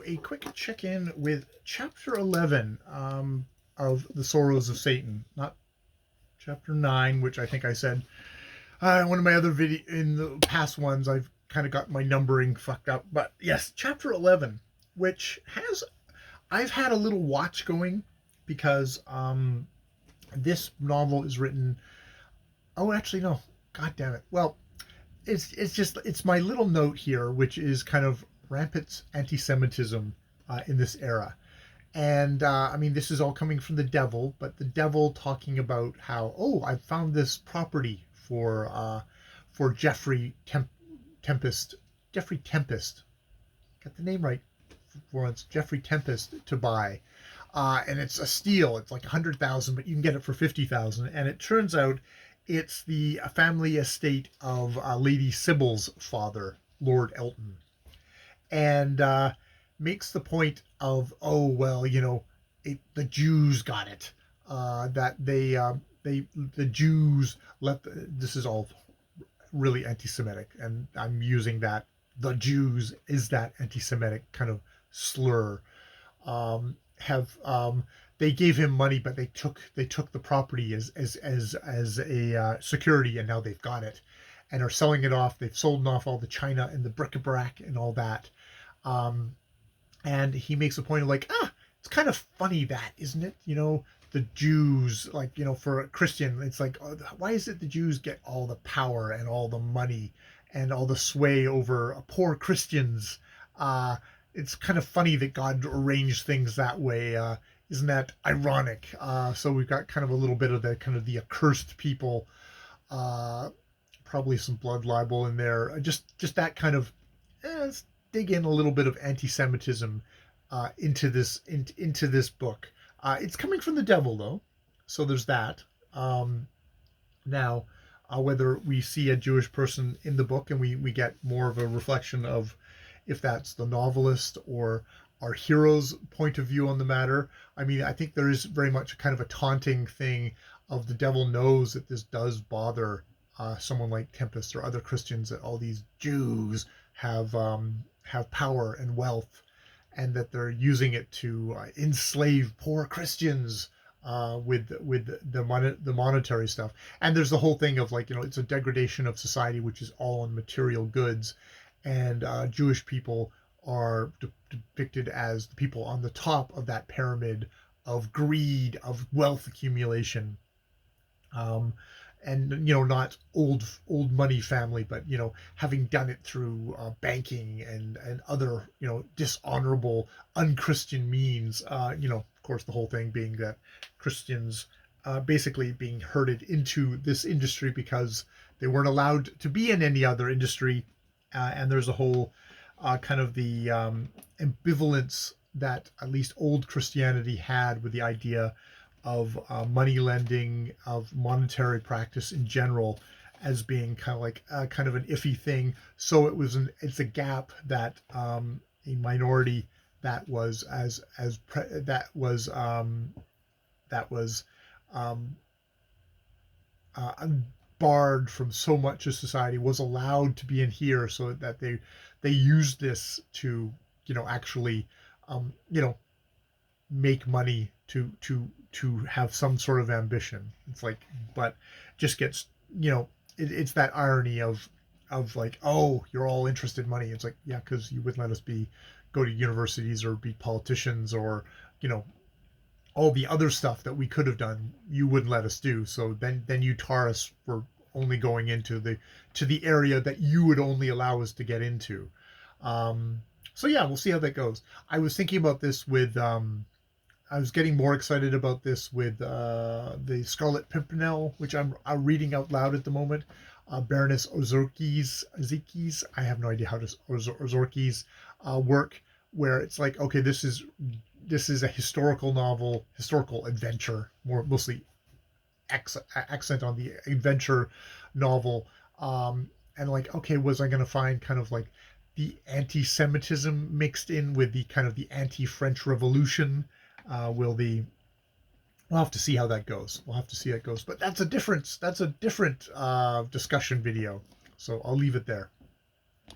a quick check-in with Chapter 11 of the Srrws of Satan, not Chapter 9, which I think I said one of my other video in the past ones. I've kind of got my numbering fucked up, but yes, Chapter 11, which I've had a little watch going because this novel is written. Oh, actually, no. God damn it. Well, it's my little note here, which is kind of rampant anti-Semitism in this era. And I mean, this is all coming from the devil, but the devil talking about how, oh, I found this property for Tempest, Jeffrey Tempest, got the name right for once, Jeffrey Tempest to buy, and it's a steal. It's like 100,000, but you can get it for 50,000. And it turns out it's the family estate of Lady Sybil's father, Lord Elton, and makes the point of, oh well, the Jews got it. That the Jews this is all really anti-Semitic, and I'm using that the Jews is that anti-Semitic kind of slur. They gave him money, but they took the property as a security, and now they've got it and are selling it off. They've sold off all the china and the bric-a-brac and all that. And he makes a point of like, it's kind of funny that, isn't it? The Jews, like, for a Christian, it's like, why is it the Jews get all the power and all the money and all the sway over poor Christians? It's kind of funny that God arranged things that way. Isn't that ironic? So we've got kind of a little bit of the accursed people, probably some blood libel in there. Just that kind of, let's dig in a little bit of anti-Semitism into this book. It's coming from the devil, though, so there's that. Now, whether we see a Jewish person in the book and we get more of a reflection of if that's the novelist or our hero's point of view on the matter. I mean, I think there is very much kind of a taunting thing of the devil knows that this does bother someone like Tempest or other Christians, that all these Jews have power and wealth, and that they're using it to enslave poor Christians with the monetary stuff. And there's the whole thing of like, it's a degradation of society, which is all on material goods, and Jewish people are depicted as the people on the top of that pyramid of greed, of wealth accumulation. And not old money family, but having done it through banking and other dishonorable, unchristian means. Of course, the whole thing being that Christians basically being herded into this industry because they weren't allowed to be in any other industry, and there's a whole kind of the ambivalence that at least old Christianity had with the idea of money lending, of monetary practice in general, as being kind of like kind of an iffy thing. So it's a gap that a minority that was barred from so much of society was allowed to be in here, so that they used this to actually make money to have some sort of ambition. It's like, but just gets, it's that irony of like, oh, you're all interested in money. It's like, yeah, because you wouldn't let us go to universities or be politicians or all the other stuff that we could have done. You wouldn't let us do. So then you tar us for only going into the area that you would only allow us to get into. So yeah, we'll see how that goes. I was thinking about this with I was getting more excited about this with the Scarlet Pmprnl, which I'm reading out loud at the moment. Baroness Ozorki's, I have no idea how to Ozorki's work, where it's like, okay, this is a historical novel, historical adventure, mostly accent on the adventure novel, and like, okay, was I going to find kind of like the anti-Semitism mixed in with the kind of the anti-French Revolution? We'll have to see how that goes. But that's a different discussion video. So I'll leave it there.